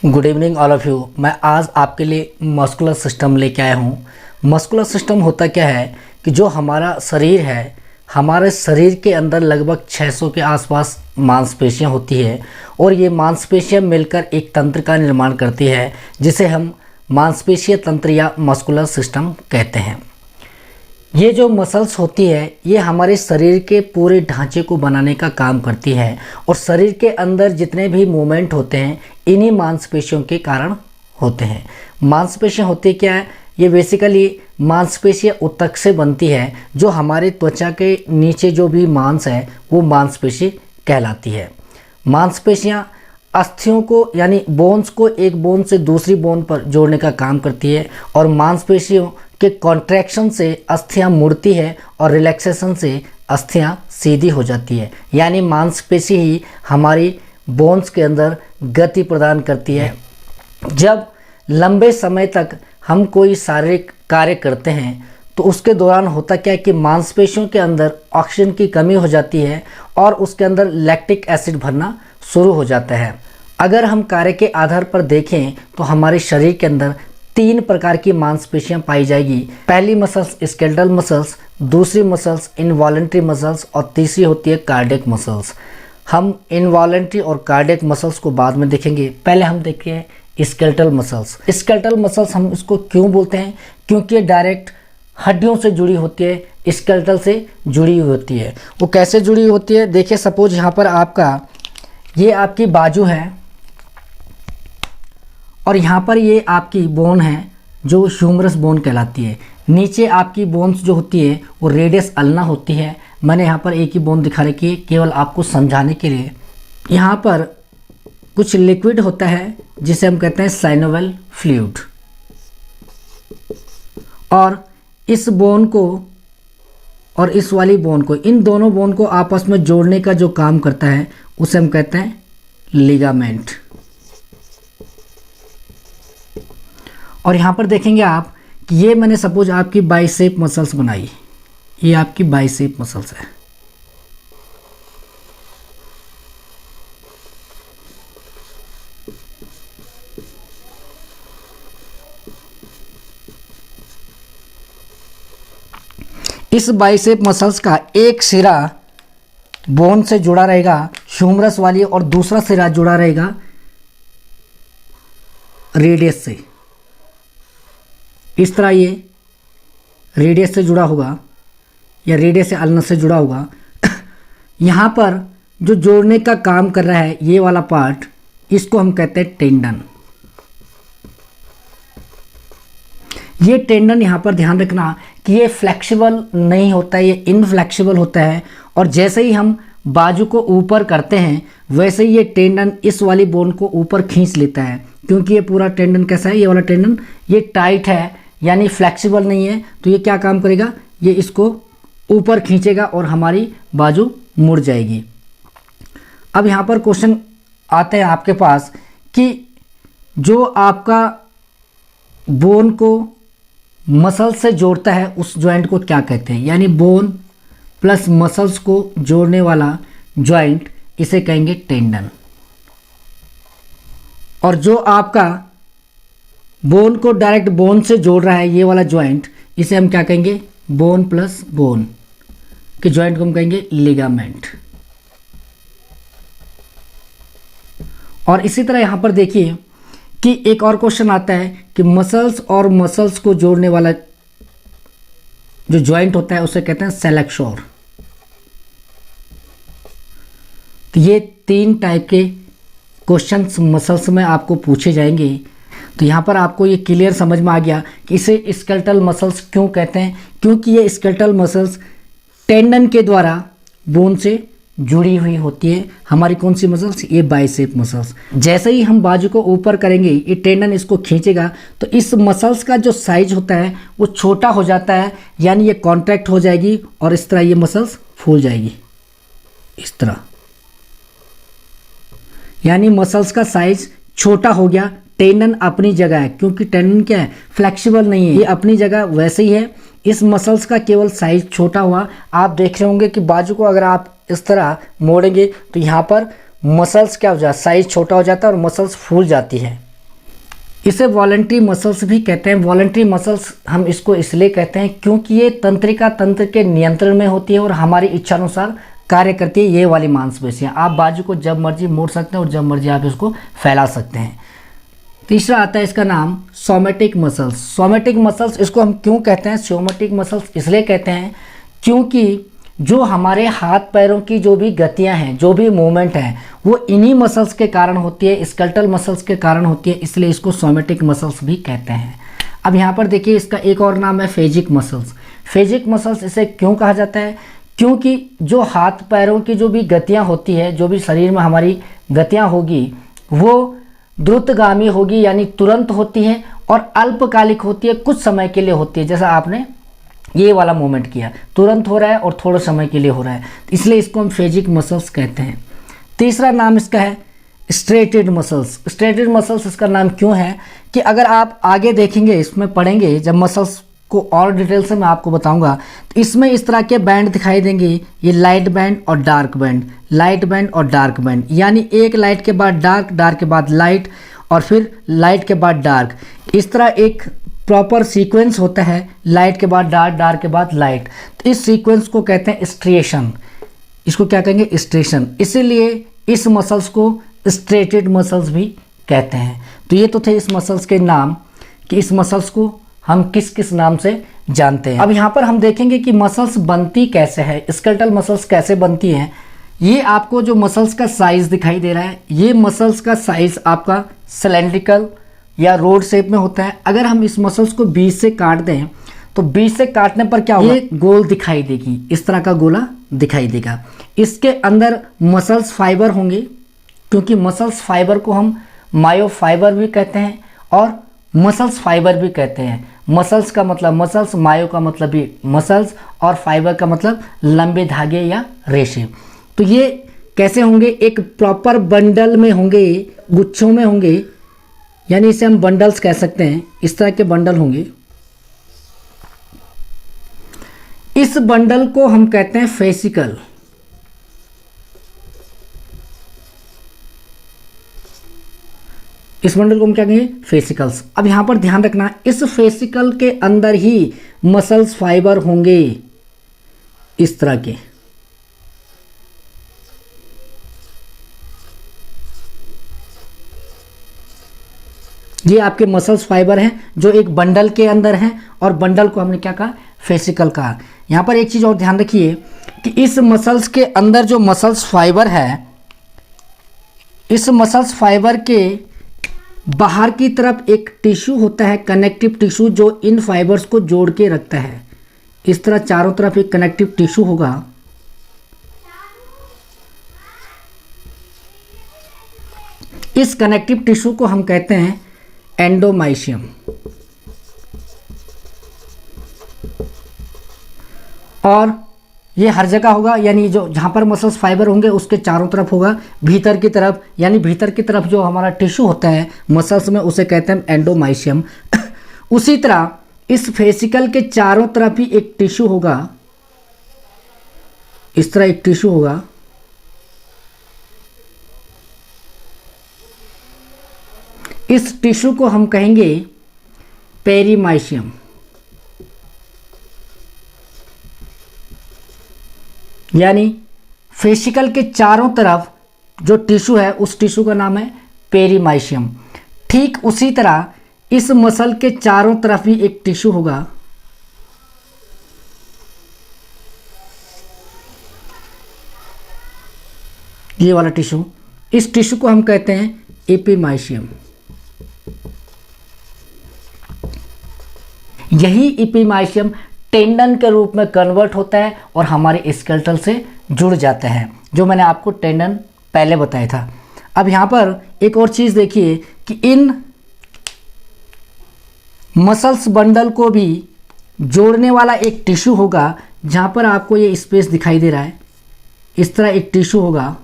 Good evening all of you. मैं आज आपके लिए मस्कुलर सिस्टम लेके आया हूँ। मस्कुलर सिस्टम होता क्या है कि जो हमारा शरीर है, हमारे शरीर के अंदर लगभग 600 के आसपास मांसपेशियाँ होती है और ये मांसपेशियाँ मिलकर एक तंत्र का निर्माण करती है जिसे हम मांसपेशीय तंत्र या मस्कुलर सिस्टम कहते हैं। ये जो मसल्स होती है ये हमारे शरीर के पूरे ढांचे को बनाने का काम करती है और शरीर के अंदर जितने भी मूवमेंट होते हैं इन्हीं मांसपेशियों के कारण होते हैं। मांसपेशियां होती क्या है? ये बेसिकली मांसपेशियां ऊतक से बनती है। जो हमारे त्वचा के नीचे जो भी मांस है वो मांसपेशी कहलाती है। मांसपेशियां अस्थियों को यानी बोन्स को एक बोन से दूसरी बोन पर जोड़ने का काम करती है और मांसपेशियों के कॉन्ट्रैक्शन से अस्थियां मुड़ती है और रिलैक्सेशन से अस्थियां सीधी हो जाती है। यानी मांसपेशी ही हमारी बोन्स के अंदर गति प्रदान करती है। जब लंबे समय तक हम कोई शारीरिक कार्य करते हैं तो उसके दौरान होता क्या है कि मांसपेशियों के अंदर ऑक्सीजन की कमी हो जाती है और उसके अंदर लैक्टिक एसिड भरना शुरू हो जाता है। अगर हम कार्य के आधार पर देखें तो हमारे शरीर के अंदर 3 प्रकार की मांसपेशियां पाई जाएगी। पहली मसल्स स्केलेटल मसल्स, दूसरी मसल्स इनवॉलेंट्री मसल्स और तीसरी होती है कार्डियक मसल्स। हम इनवॉलेंट्री और कार्डियक मसल्स को बाद में देखेंगे। पहले हम देखते हैं स्केलेटल मसल्स। स्केलेटल मसल्स हम इसको क्यों बोलते हैं? क्योंकि ये डायरेक्ट हड्डियों से जुड़ी होती है, स्केलेटल से जुड़ी हुई होती है। वो कैसे जुड़ी होती है? देखिए, सपोज यहाँ पर ये आपकी बाजू है और यहाँ पर ये आपकी बोन है जो ह्यूमरस बोन कहलाती है। नीचे आपकी बोन्स जो होती है वो रेडियस अल्ना होती है। मैंने यहाँ पर एक ही बोन दिखा रखी है केवल आपको समझाने के लिए। यहाँ पर कुछ लिक्विड होता है जिसे हम कहते हैं साइनोवियल फ्लूइड, और इस बोन को और इस वाली बोन को, इन दोनों बोन को आपस में जोड़ने का जो काम करता है उसे हम कहते हैं लिगामेंट। और यहाँ पर देखेंगे आप कि ये मैंने सपोज आपकी बाइसेप मसल्स बनाई, ये आपकी बाइसेप मसल्स है। इस बाइसेप मसल्स का एक सिरा बोन से जुड़ा रहेगा ह्यूमरस वाली और दूसरा सिरा जुड़ा रहेगा रेडियस से। इस तरह ये रेडियस से जुड़ा होगा या रेडियस से अल्ना से जुड़ा होगा। यहाँ पर जो जोड़ने का काम कर रहा है ये वाला पार्ट, इसको हम कहते हैं टेंडन। ये टेंडन यहाँ पर ध्यान रखना कि ये फ्लेक्सिबल नहीं होता है, ये इनफ्लेक्सिबल होता है। और जैसे ही हम बाजू को ऊपर करते हैं वैसे ही ये टेंडन इस वाली बोन को ऊपर खींच लेता है। क्योंकि ये पूरा टेंडन कैसा है, ये वाला टेंडन ये टाइट है यानी फ्लेक्सिबल नहीं है, तो ये क्या काम करेगा, ये इसको ऊपर खींचेगा और हमारी बाजू मुड़ जाएगी। अब यहाँ पर क्वेश्चन आते हैं आपके पास कि जो आपका बोन को मसल से जोड़ता है उस जॉइंट को क्या कहते हैं? यानी बोन प्लस मसल्स को जोड़ने वाला जॉइंट, इसे कहेंगे टेंडन। और जो आपका बोन को डायरेक्ट बोन से जोड़ रहा है ये वाला जॉइंट, इसे हम क्या कहेंगे? बोन प्लस बोन के जॉइंट को हम कहेंगे लिगामेंट। और इसी तरह यहाँ पर देखिए कि एक और क्वेश्चन आता है कि मसल्स और मसल्स को जोड़ने वाला जो जॉइंट होता है उसे कहते हैं सेलेक्सोर। तो ये 3 टाइप के क्वेश्चंस मसल्स में आपको पूछे जाएंगे। तो यहाँ पर आपको ये क्लियर समझ में आ गया कि इसे स्केलेटल मसल्स क्यों कहते हैं। क्योंकि ये स्केलेटल मसल्स टेंडन के द्वारा बोन से जुड़ी हुई होती है। हमारी कौन सी मसल्स? ये बाइसेप मसल्स। जैसे ही हम बाजू को ऊपर करेंगे ये टेंडन इसको खींचेगा तो इस मसल्स का जो साइज होता है वो छोटा हो जाता है, यानी ये कॉन्ट्रैक्ट हो जाएगी और इस तरह ये मसल्स फूल जाएगी इस तरह। यानी मसल्स का साइज छोटा हो गया। टेंडन अपनी जगह है, क्योंकि टेंडन क्या है? फ्लेक्सिबल नहीं है, ये अपनी जगह वैसे ही है। इस मसल्स का केवल साइज छोटा हुआ। आप देख रहे होंगे कि बाजू को अगर आप इस तरह मोड़ेंगे तो यहाँ पर मसल्स क्या हो जाता है? साइज छोटा हो जाता है और मसल्स फूल जाती है। इसे वॉलंटरी मसल्स भी कहते हैं। वॉलंटरी मसल्स हम इसको इसलिए कहते हैं क्योंकि ये तंत्रिका तंत्र के नियंत्रण में होती है और हमारी इच्छानुसार कार्य करती है। ये वाली मांसपेशियाँ, आप बाजू को जब मर्जी मोड़ सकते हैं और जब मर्जी आप इसको फैला सकते हैं। तीसरा आता है इसका नाम सोमेटिक मसल्स। सोमेटिक मसल्स इसको हम क्यों कहते हैं? सोमेटिक मसल्स इसलिए कहते हैं क्योंकि जो हमारे हाथ पैरों की जो भी गतियां हैं, जो भी मूवमेंट हैं, वो इन्हीं मसल्स के कारण होती है, स्केलेटल मसल्स के कारण होती है, इसलिए इसको सोमेटिक मसल्स भी कहते हैं। अब यहाँ पर देखिए इसका एक और नाम है फेजिक मसल्स। फेजिक मसल्स इसे क्यों कहा जाता है? क्योंकि जो हाथ पैरों की जो भी गतियाँ होती है, जो भी शरीर में हमारी गतियाँ होगी, वो द्रुतगामी होगी, यानी तुरंत होती हैं, और अल्पकालिक होती है, कुछ समय के लिए होती है। जैसा आपने ये वाला मूवमेंट किया, तुरंत हो रहा है और थोड़े समय के लिए हो रहा है, इसलिए इसको हम फेजिक मसल्स कहते हैं। तीसरा नाम इसका है स्ट्रेटेड मसल्स। स्ट्रेटेड मसल्स इसका नाम क्यों है कि अगर आप आगे देखेंगे, इसमें पढ़ेंगे जब मसल्स को और डिटेल से मैं आपको बताऊंगा, तो इसमें इस तरह के बैंड दिखाई देंगे, ये लाइट बैंड और डार्क बैंड, लाइट बैंड और डार्क बैंड, यानी एक लाइट के बाद डार्क, डार्क के बाद लाइट और फिर लाइट के बाद डार्क, इस तरह एक प्रॉपर सीक्वेंस होता है। लाइट के बाद डार्क, डार्क के बाद लाइट, तो इस सीक्वेंस को कहते हैं स्ट्रिएशन। इसको क्या कहेंगे? स्ट्रिएशन। इसीलिए इस मसल्स को स्ट्रेटेड मसल्स भी कहते हैं। तो ये तो थे इस मसल्स के नाम कि इस मसल्स को हम किस किस नाम से जानते हैं। अब यहाँ पर हम देखेंगे कि मसल्स बनती कैसे है, स्केलेटल मसल्स कैसे बनती हैं। ये आपको जो मसल्स का साइज दिखाई दे रहा है, ये मसल्स का साइज आपका सिलेंड्रिकल या रोड शेप में होता है। अगर हम इस मसल्स को बीच से काट दें तो बीच से काटने पर क्या होगा? ये गोल दिखाई देगी, इस तरह का गोला दिखाई देगा। इसके अंदर मसल्स फाइबर होंगे, क्योंकि मसल्स फाइबर को हम मायोफाइबर भी कहते हैं और मसल्स फाइबर भी कहते हैं। मसल्स का मतलब मसल्स, मायो का मतलब भी मसल्स और फाइबर का मतलब लंबे धागे या रेशे। तो ये कैसे होंगे? एक प्रॉपर बंडल में होंगे, गुच्छों में होंगे, यानी इसे हम बंडल्स कह सकते हैं। इस तरह के बंडल होंगे। इस बंडल को हम कहते हैं फेसिकल। इस बंडल को हम क्या कहेंगे? फेसिकल्स। अब यहां पर ध्यान रखना, इस फेसिकल के अंदर ही मसल्स फाइबर होंगे, इस तरह के। ये आपके मसल्स फाइबर हैं जो एक बंडल के अंदर हैं, और बंडल को हमने क्या कहा? फेसिकल कहा। यहाँ पर एक चीज़ और ध्यान रखिए कि इस मसल्स के अंदर जो मसल्स फाइबर है, इस मसल्स फाइबर के बाहर की तरफ एक टिश्यू होता है, कनेक्टिव टिश्यू, जो इन फाइबर्स को जोड़ के रखता है। इस तरह चारों तरफ एक कनेक्टिव टिश्यू होगा। इस कनेक्टिव टिश्यू को हम कहते हैं एंडोमाइशियम। और ये हर जगह होगा, यानी जो जहाँ पर मसल्स फाइबर होंगे उसके चारों तरफ होगा, भीतर की तरफ, यानी भीतर की तरफ जो हमारा टिश्यू होता है मसल्स में, उसे कहते हैं एंडोमाइशियम। उसी तरह इस फेसिकल के चारों तरफ ही एक टिश्यू होगा, इस तरह एक टिश्यू होगा। इस टिश्यू को हम कहेंगे पेरीमाइशियम, यानी फेसिकल के चारों तरफ जो टिश्यू है उस टिश्यू का नाम है पेरीमाइशियम। ठीक उसी तरह इस मसल के चारों तरफ भी एक टिश्यू होगा, ये वाला टिश्यू। इस टिश्यू को हम कहते हैं एपीमाइशियम। यही एपीमाइशियम टेंडन के रूप में कन्वर्ट होता है और हमारे स्केलेटल से जुड़ जाता है, जो मैंने आपको टेंडन पहले बताया था। अब यहाँ पर एक और चीज़ देखिए कि इन मसल्स बंडल को भी जोड़ने वाला एक टिश्यू होगा, जहाँ पर आपको ये स्पेस दिखाई दे रहा है, इस तरह एक टिश्यू होगा।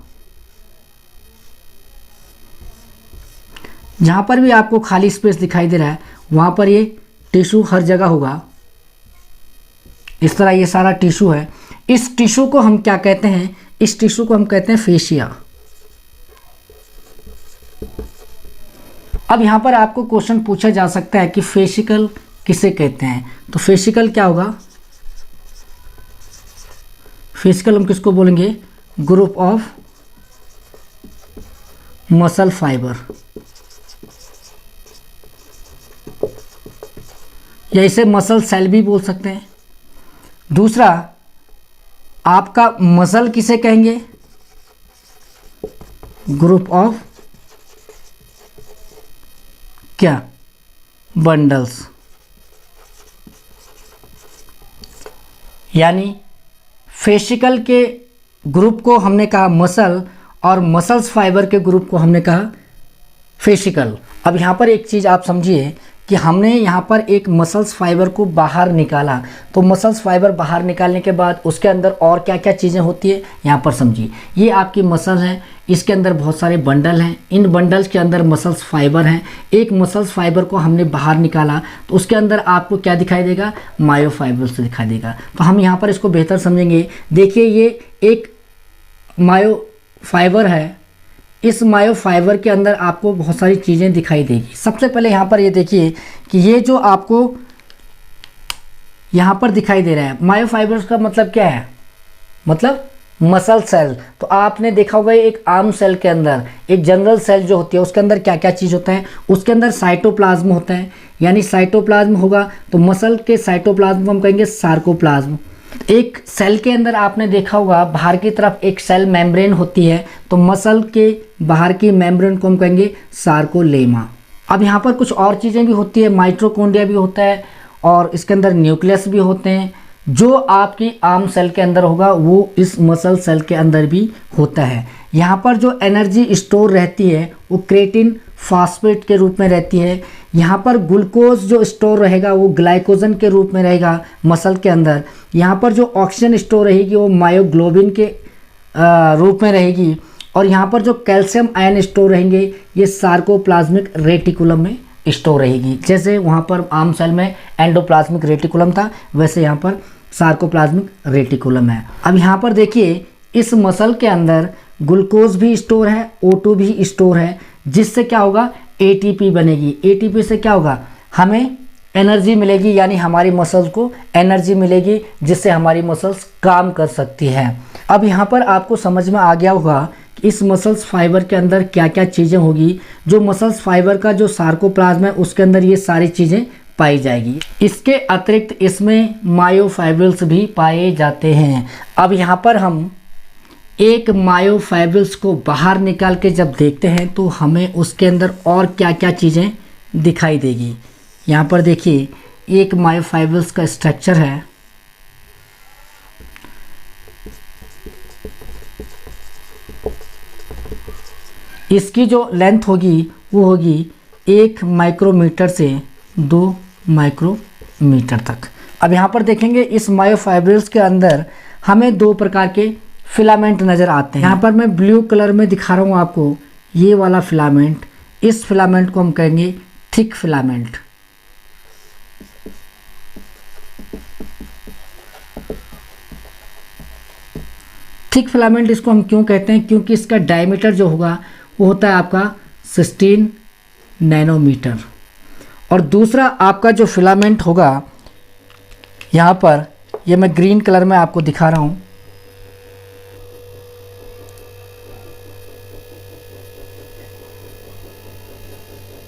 जहाँ पर भी आपको खाली स्पेस दिखाई दे रहा है वहाँ पर ये टिश्यू हर जगह होगा। इस तरह ये सारा टिश्यू है। इस टिश्यू को हम क्या कहते हैं? इस टिश्यू को हम कहते हैं फेशिया। अब यहाँ पर आपको क्वेश्चन पूछा जा सकता है कि फेसिकल किसे कहते हैं। तो फेसिकल क्या होगा, फेसिकल हम किसको बोलेंगे, ग्रुप ऑफ मसल फाइबर, या इसे मसल सेल भी बोल सकते हैं। दूसरा, आपका मसल किसे कहेंगे, ग्रुप ऑफ क्या, बंडल्स। यानी फेसिकल के ग्रुप को हमने कहा मसल और मसल्स फाइबर के ग्रुप को हमने कहा फेसिकल। अब यहाँ पर एक चीज़ आप समझिए कि हमने यहाँ पर एक मसल्स फाइबर को बाहर निकाला, तो मसल्स फाइबर बाहर निकालने के बाद उसके अंदर और क्या क्या चीज़ें होती है यहाँ पर समझिए। ये आपकी मसल है, इसके अंदर बहुत सारे बंडल हैं, इन बंडल्स के अंदर मसल्स फाइबर हैं। एक मसल्स फाइबर को हमने बाहर निकाला तो उसके अंदर आपको क्या दिखाई देगा, मायोफाइबर्स दिखाई देगा। तो हम यहाँ पर इसको बेहतर समझेंगे। देखिए ये एक मायोफाइबर है, इस मायोफाइबर के अंदर आपको बहुत सारी चीज़ें दिखाई देगी। सबसे पहले यहाँ पर ये देखिए कि ये जो आपको यहाँ पर दिखाई दे रहा है, मायोफाइबर्स का मतलब क्या है, मतलब मसल सेल। तो आपने देखा होगा एक आम सेल के अंदर एक जनरल सेल जो होती है उसके अंदर क्या क्या चीज़ होता है, उसके अंदर साइटोप्लाज्म होता है। यानी साइटोप्लाज्म होगा तो मसल के साइटोप्लाज्म को हम कहेंगे सार्कोप्लाज्म। एक सेल के अंदर आपने देखा होगा बाहर की तरफ एक सेल मेम्ब्रेन होती है, तो मसल के बाहर की मेम्ब्रेन को हम कहेंगे सार्कोलेमा। अब यहाँ पर कुछ और चीज़ें भी होती है, माइटोकॉन्ड्रिया भी होता है और इसके अंदर न्यूक्लियस भी होते हैं। जो आपकी आम सेल के अंदर होगा वो इस मसल सेल के अंदर भी होता है। यहाँ पर जो एनर्जी स्टोर रहती है वो क्रेटिन फास्फेट के रूप में रहती है। यहाँ पर ग्लूकोज जो स्टोर रहेगा वो ग्लाइकोजन के रूप में रहेगा मसल के अंदर। यहाँ पर जो ऑक्सीजन स्टोर रहेगी वो मायोग्लोबिन के रूप में रहेगी। और यहाँ पर जो कैल्शियम आयन स्टोर रहेंगे ये सार्कोप्लाज्मिक रेटिकुलम में स्टोर रहेगी। जैसे वहाँ पर आम सेल में एंडोप्लाज्मिक रेटिकुलम था, वैसे यहाँ पर सार्कोप्लाज्मिक रेटिकुलम है। अब यहाँ पर देखिए इस मसल के अंदर ग्लूकोज भी स्टोर है, O2 भी स्टोर है, जिससे क्या होगा, ATP बनेगी। ATP से क्या होगा, हमें एनर्जी मिलेगी, यानी हमारी मसल्स को एनर्जी मिलेगी जिससे हमारी मसल्स काम कर सकती है। अब यहाँ पर आपको समझ में आ गया होगा कि इस मसल्स फाइबर के अंदर क्या क्या चीज़ें होगी। जो मसल्स फाइबर का जो सार्कोप्लाज्म है उसके अंदर ये सारी चीज़ें पाई जाएगी। इसके अतिरिक्त इसमें मायोफाइब्रिल्स भी पाए जाते हैं। अब यहाँ पर हम एक मायोफाइब्रिल्स को बाहर निकाल के जब देखते हैं तो हमें उसके अंदर और क्या क्या चीज़ें दिखाई देगी। यहाँ पर देखिए एक मायोफाइब्रिल्स का स्ट्रक्चर है। इसकी जो लेंथ होगी वो होगी 1 माइक्रोमीटर से 2 माइक्रोमीटर तक। अब यहाँ पर देखेंगे इस मायोफाइब्रिल्स के अंदर हमें 2 प्रकार के फिलामेंट नज़र आते हैं। यहाँ पर मैं ब्लू कलर में दिखा रहा हूँ आपको, ये वाला फिलामेंट, इस फिलामेंट को हम कहेंगे थिक फिलामेंट। थिक फिलामेंट इसको हम क्यों कहते हैं, क्योंकि इसका डायमीटर जो होगा वो होता है आपका 16 नैनोमीटर। और दूसरा आपका जो फिलामेंट होगा, यहाँ पर ये मैं ग्रीन कलर में आपको दिखा रहा हूँ,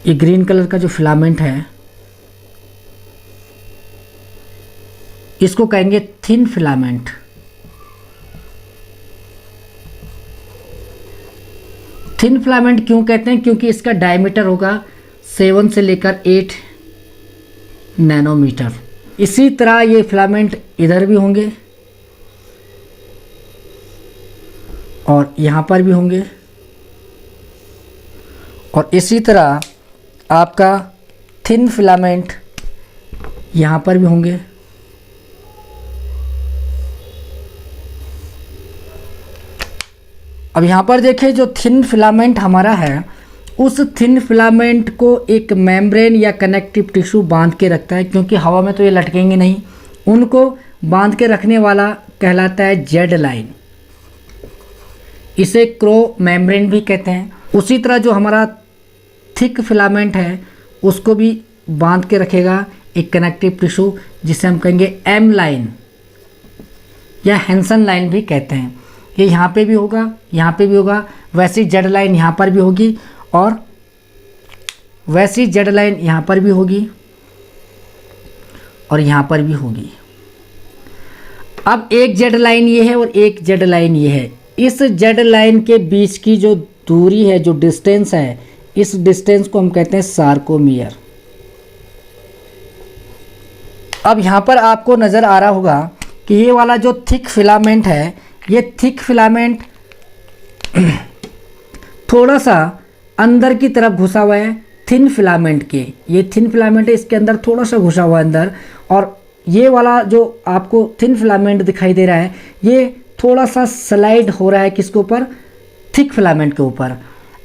ये ग्रीन कलर का जो फिलामेंट है इसको कहेंगे थिन फिलामेंट। थिन फिलामेंट क्यों कहते हैं, क्योंकि इसका डायमीटर होगा 7 से लेकर 8 नैनोमीटर। इसी तरह ये फिलामेंट इधर भी होंगे और यहाँ पर भी होंगे, और इसी तरह आपका थिन फिलामेंट यहाँ पर भी होंगे। अब यहाँ पर देखिए जो थिन फिलामेंट हमारा है, उस थिन फिलामेंट को एक मेम्ब्रेन या कनेक्टिव टिश्यू बांध के रखता है, क्योंकि हवा में तो ये लटकेंगे नहीं। उनको बांध के रखने वाला कहलाता है जेड लाइन, इसे क्रो मेम्ब्रेन भी कहते हैं। उसी तरह जो हमारा थिक फिलामेंट है उसको भी बांध के रखेगा एक कनेक्टिव टिश्यू, जिसे हम कहेंगे एम लाइन या हैंसन लाइन भी कहते हैं। ये यहाँ पे भी होगा, यहाँ पे भी होगा, वैसी जेड लाइन यहाँ पर भी होगी और वैसी जेड लाइन यहाँ पर भी होगी और यहाँ पर भी होगी। अब एक जेड लाइन ये है और एक जेड लाइन ये है। इस जेड लाइन के बीच की जो दूरी है, जो डिस्टेंस है, इस डिस्टेंस को हम कहते हैं सार्कोमियर। अब यहाँ पर आपको नज़र आ रहा होगा कि ये वाला जो थिक फिलामेंट है, ये थिक फिलामेंट थोड़ा सा अंदर की तरफ घुसा हुआ है थिन फिलामेंट के। ये थिन फिलामेंट है, इसके अंदर थोड़ा सा घुसा हुआ है अंदर, और ये वाला जो आपको थिन फिलामेंट दिखाई दे रहा है ये थोड़ा सा स्लाइड हो रहा है किसके ऊपर, थिक फिलामेंट के ऊपर।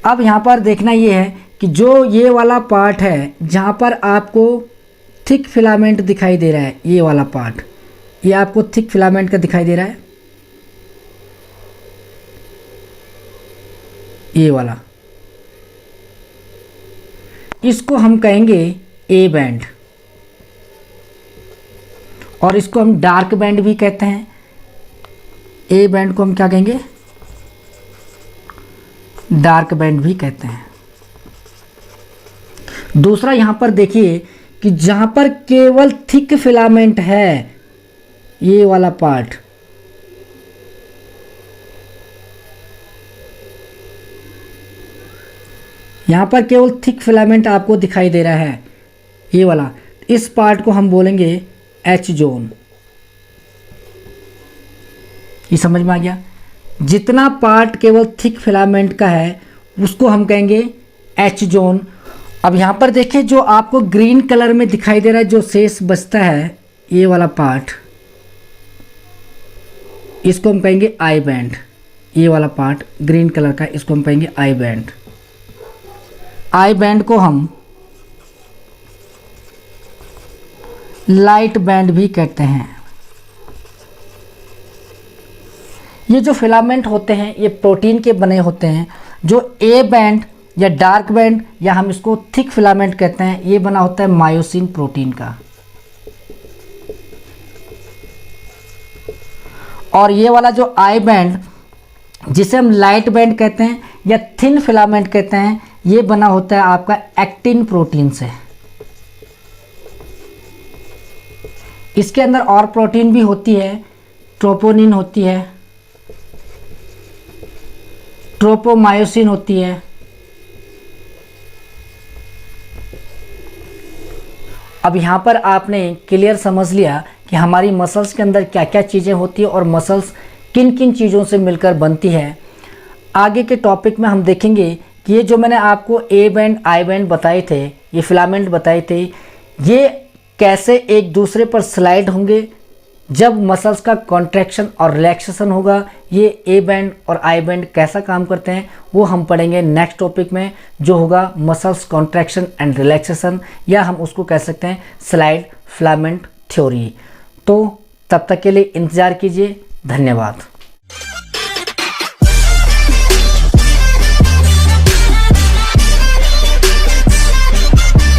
अब यहाँ पर देखना ये है कि जो ये वाला पार्ट है जहाँ पर आपको थिक फिलामेंट दिखाई दे रहा है, ये वाला पार्ट, ये आपको थिक फिलामेंट का दिखाई दे रहा है, ये वाला, इसको हम कहेंगे ए बैंड और इसको हम डार्क बैंड भी कहते हैं। ए बैंड को हम क्या कहेंगे, डार्क बैंड भी कहते हैं। दूसरा यहां पर देखिए कि जहां पर केवल थिक फिलामेंट है, ये वाला पार्ट, यहां पर केवल थिक फिलामेंट आपको दिखाई दे रहा है, ये वाला, इस पार्ट को हम बोलेंगे एच जोन। ये समझ में आ गया। जितना पार्ट केवल थिक फिलामेंट का है उसको हम कहेंगे एच जोन। अब यहाँ पर देखिए जो आपको ग्रीन कलर में दिखाई दे रहा है, जो शेष बचता है, ये वाला पार्ट, इसको हम कहेंगे आई बैंड। ये वाला पार्ट ग्रीन कलर का, इसको हम कहेंगे आई बैंड। आई बैंड को हम लाइट बैंड भी कहते हैं। ये जो फिलामेंट होते हैं ये प्रोटीन के बने होते हैं। जो ए बैंड या डार्क बैंड या हम इसको थिक फिलामेंट कहते हैं, ये बना होता है मायोसिन प्रोटीन का। और ये वाला जो आई बैंड, जिसे हम लाइट बैंड कहते हैं या थिन फिलामेंट कहते हैं, ये बना होता है आपका एक्टिन प्रोटीन से। इसके अंदर और प्रोटीन भी होती है, ट्रोपोनिन होती है, ट्रोपोमायोसिन होती है। अब यहाँ पर आपने क्लियर समझ लिया कि हमारी मसल्स के अंदर क्या क्या चीज़ें होती है और मसल्स किन किन चीज़ों से मिलकर बनती है। आगे के टॉपिक में हम देखेंगे कि ये जो मैंने आपको ए बैंड आई बैंड बताए थे, ये फिलामेंट बताए थे, ये कैसे एक दूसरे पर स्लाइड होंगे जब मसल्स का कॉन्ट्रैक्शन और रिलैक्सेशन होगा। ये ए बैंड और आई बैंड कैसा काम करते हैं वो हम पढ़ेंगे नेक्स्ट टॉपिक में, जो होगा मसल्स कॉन्ट्रैक्शन एंड रिलैक्सेशन, या हम उसको कह सकते हैं स्लाइड फिलामेंट थ्योरी। तो तब तक के लिए इंतज़ार कीजिए। धन्यवाद।